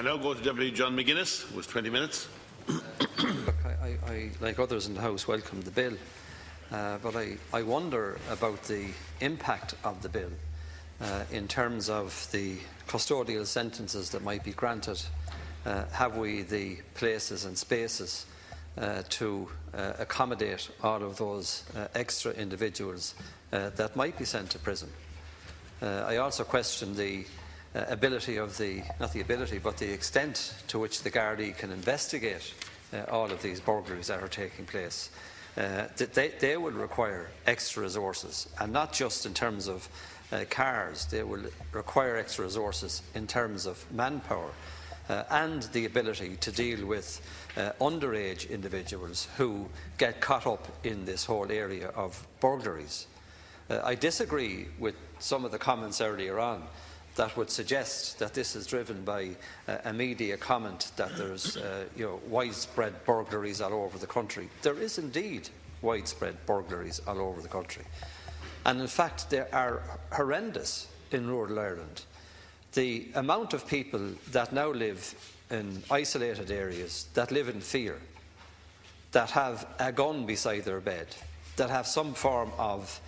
I now go to Deputy John McGuinness with 20 minutes. Look, I, like others in the House, welcome the bill, but I wonder about the impact of the bill in terms of the custodial sentences that might be granted. Have we the places and spaces to accommodate all of those extra individuals that might be sent to prison? I also question the ability of not the ability, but the extent to which the Gardaí can investigate all of these burglaries that are taking place. They will require extra resources, and not just in terms of cars. They will require extra resources in terms of manpower and the ability to deal with underage individuals who get caught up in this whole area of burglaries. I disagree with some of the comments earlier on that would suggest that this is driven by a media comment that there's widespread burglaries all over the country. There is indeed widespread burglaries all over the country. And in fact, they are horrendous in rural Ireland. The amount of people that now live in isolated areas, that live in fear, that have a gun beside their bed, that have some form of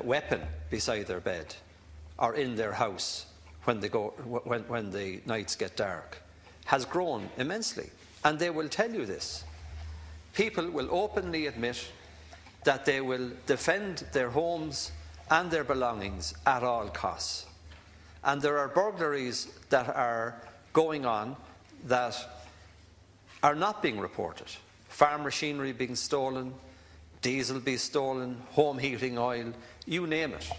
weapon beside their bed or in their house when the nights get dark, has grown immensely. And they will tell you this. People will openly admit that they will defend their homes and their belongings at all costs. And there are burglaries that are going on that are not being reported. Farm machinery being stolen, diesel being stolen, home heating oil, you name it.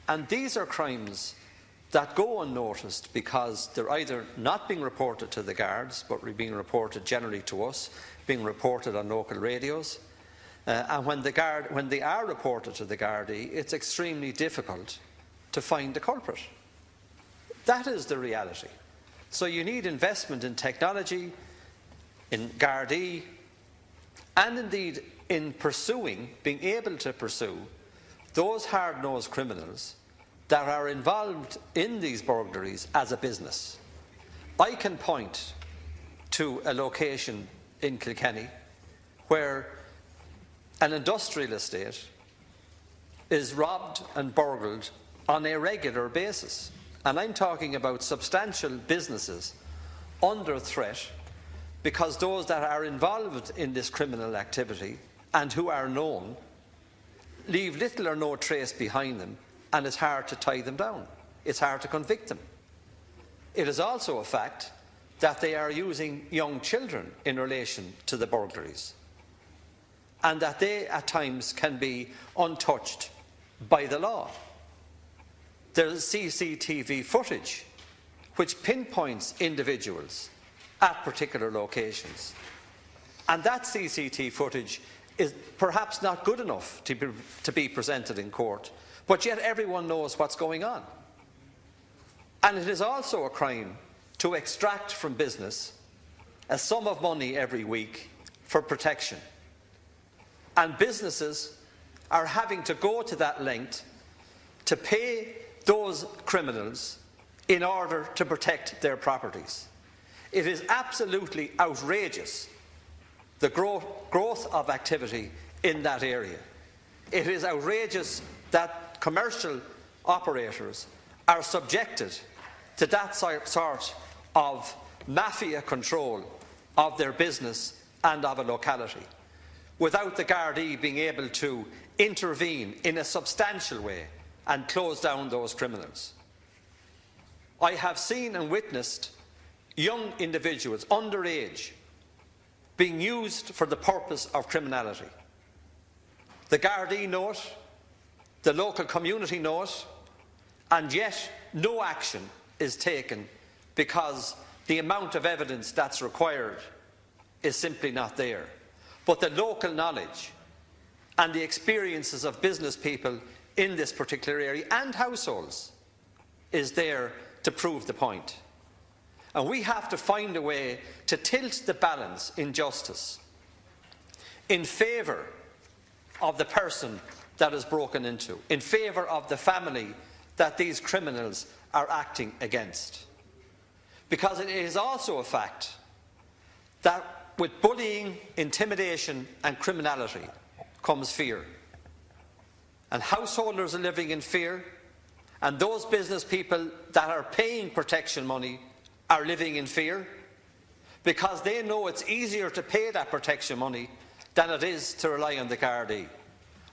And these are crimes that go unnoticed because they're either not being reported to the guards, but being reported generally to us, being reported on local radios. And when they are reported to the Gardaí, it's extremely difficult to find the culprit. That is the reality. So you need investment in technology, in Gardaí, and indeed in being able to pursue those hard-nosed criminals that are involved in these burglaries as a business. I can point to a location in Kilkenny where an industrial estate is robbed and burgled on a regular basis. And I'm talking about substantial businesses under threat because those that are involved in this criminal activity and who are known leave little or no trace behind them, and it's hard to tie them down. It's hard to convict them. It is also a fact that they are using young children in relation to the burglaries, and that they at times can be untouched by the law. There is CCTV footage which pinpoints individuals at particular locations, and that CCTV footage is perhaps not good enough to be presented in court, but yet everyone knows what's going on. And it is also a crime to extract from business a sum of money every week for protection. And businesses are having to go to that length to pay those criminals in order to protect their properties. It is absolutely outrageous, the growth of activity in that area. It is outrageous that commercial operators are subjected to that sort of mafia control of their business and of a locality, without the Gardaí being able to intervene in a substantial way and close down those criminals. I have seen and witnessed young individuals, underage, being used for the purpose of criminality. The Gardaí know it, the local community know it, and yet no action is taken because the amount of evidence that's required is simply not there. But the local knowledge and the experiences of business people in this particular area and households is there to prove the point. And we have to find a way to tilt the balance in justice in favour of the person that is broken into, in favour of the family that these criminals are acting against. Because it is also a fact that with bullying, intimidation and criminality comes fear. And householders are living in fear, and those business people that are paying protection money are living in fear, because they know it's easier to pay that protection money than it is to rely on the Gardaí.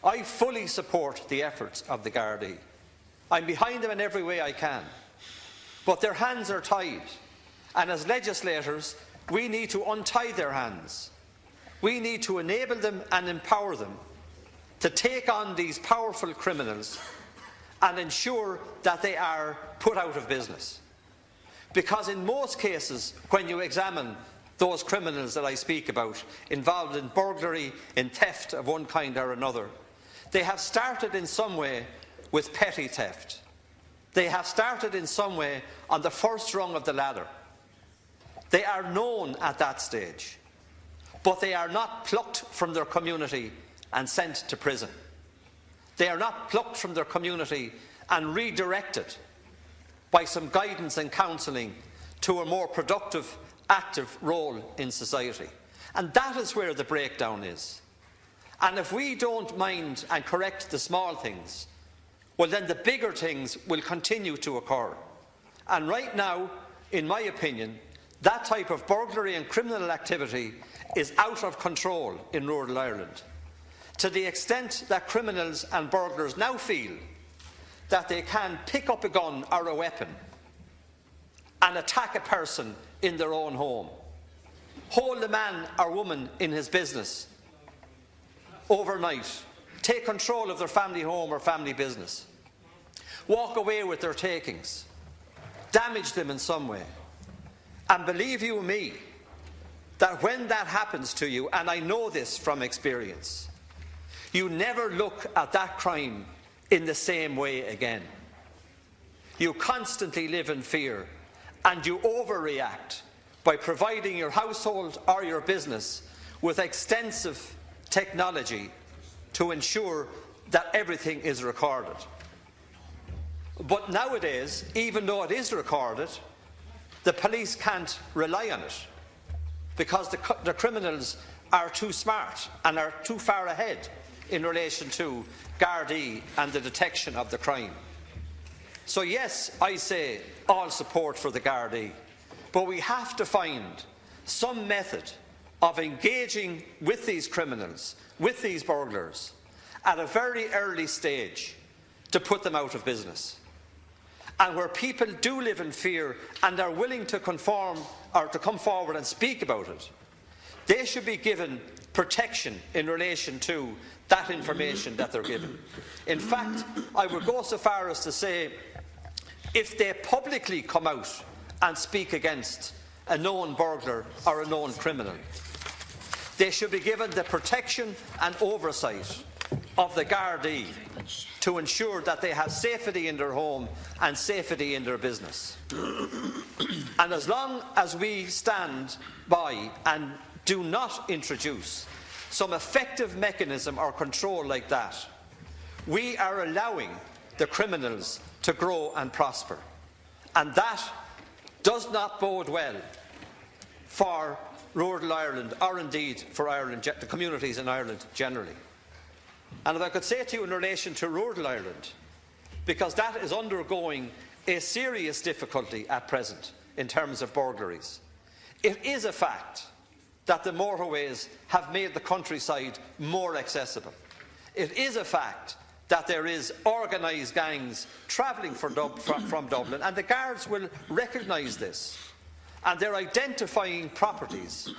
I fully support the efforts of the Gardaí. I'm behind them in every way I can. But their hands are tied, and as legislators, we need to untie their hands. We need to enable them and empower them to take on these powerful criminals and ensure that they are put out of business. Because in most cases, when you examine those criminals that I speak about, involved in burglary, in theft of one kind or another, they have started in some way with petty theft. They have started in some way on the first rung of the ladder. They are known at that stage, but they are not plucked from their community and sent to prison. They are not plucked from their community and redirected by some guidance and counselling to a more productive, active role in society. And that is where the breakdown is. And if we don't mind and correct the small things, well, then the bigger things will continue to occur. And right now, in my opinion, that type of burglary and criminal activity is out of control in rural Ireland, to the extent that criminals and burglars now feel that they can pick up a gun or a weapon and attack a person in their own home, hold a man or woman in his business overnight, take control of their family home or family business, walk away with their takings, damage them in some way. And believe you me, that when that happens to you, and I know this from experience, you never look at that crime in the same way again. You constantly live in fear, and you overreact by providing your household or your business with extensive technology to ensure that everything is recorded. But nowadays, even though it is recorded, the police can't rely on it, because the criminals are too smart and are too far ahead in relation to Gardaí and the detection of the crime. So yes, I say all support for the Gardaí, but we have to find some method of engaging with these criminals, with these burglars, at a very early stage to put them out of business. And where people do live in fear and are willing to conform or to come forward and speak about it, they should be given protection in relation to that information that they're given. In fact, I would go so far as to say, if they publicly come out and speak against a known burglar or a known criminal, they should be given the protection and oversight of the Gardaí to ensure that they have safety in their home and safety in their business. And as long as we stand by and do not introduce some effective mechanism or control like that, we are allowing the criminals to grow and prosper. And that does not bode well for rural Ireland, or indeed for Ireland, the communities in Ireland generally. And if I could say to you in relation to rural Ireland, because that is undergoing a serious difficulty at present in terms of burglaries, it is a fact that the motorways have made the countryside more accessible. It is a fact that there is organised gangs travelling from Dublin, and the guards will recognise this. And they're identifying properties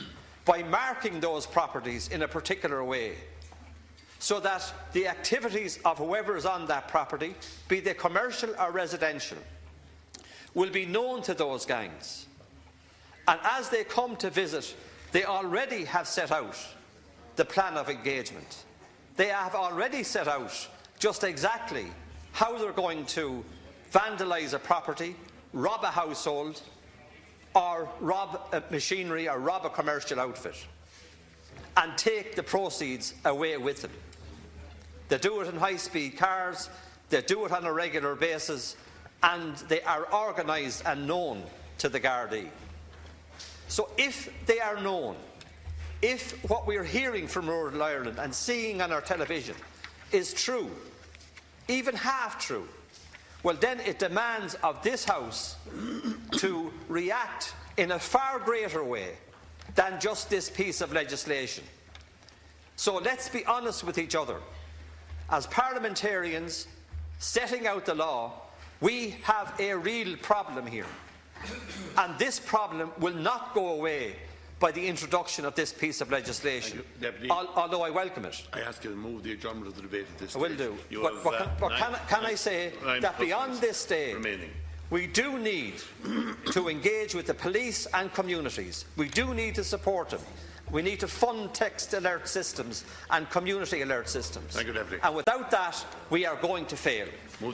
by marking those properties in a particular way, so that the activities of whoever is on that property, be they commercial or residential, will be known to those gangs. And as they come to visit, they already have set out the plan of engagement. They have already set out just exactly how they're going to vandalise a property, rob a household, or rob a machinery or rob a commercial outfit, and take the proceeds away with them. They do it in high-speed cars, they do it on a regular basis, and they are organised and known to the Gardaí. So if they are known, if what we are hearing from rural Ireland and seeing on our television is true, even half true, well then it demands of this House to react in a far greater way than just this piece of legislation. So let's be honest with each other. As parliamentarians setting out the law, we have a real problem here. And this problem will not go away by the introduction of this piece of legislation, although I welcome it. I ask you to move the adjournment of the debate at this stage. I will do. But can I say that beyond this day, we do need to engage with the police and communities. We do need to support them. We need to fund text alert systems and community alert systems. Thank you, Deputy. And without that, we are going to fail.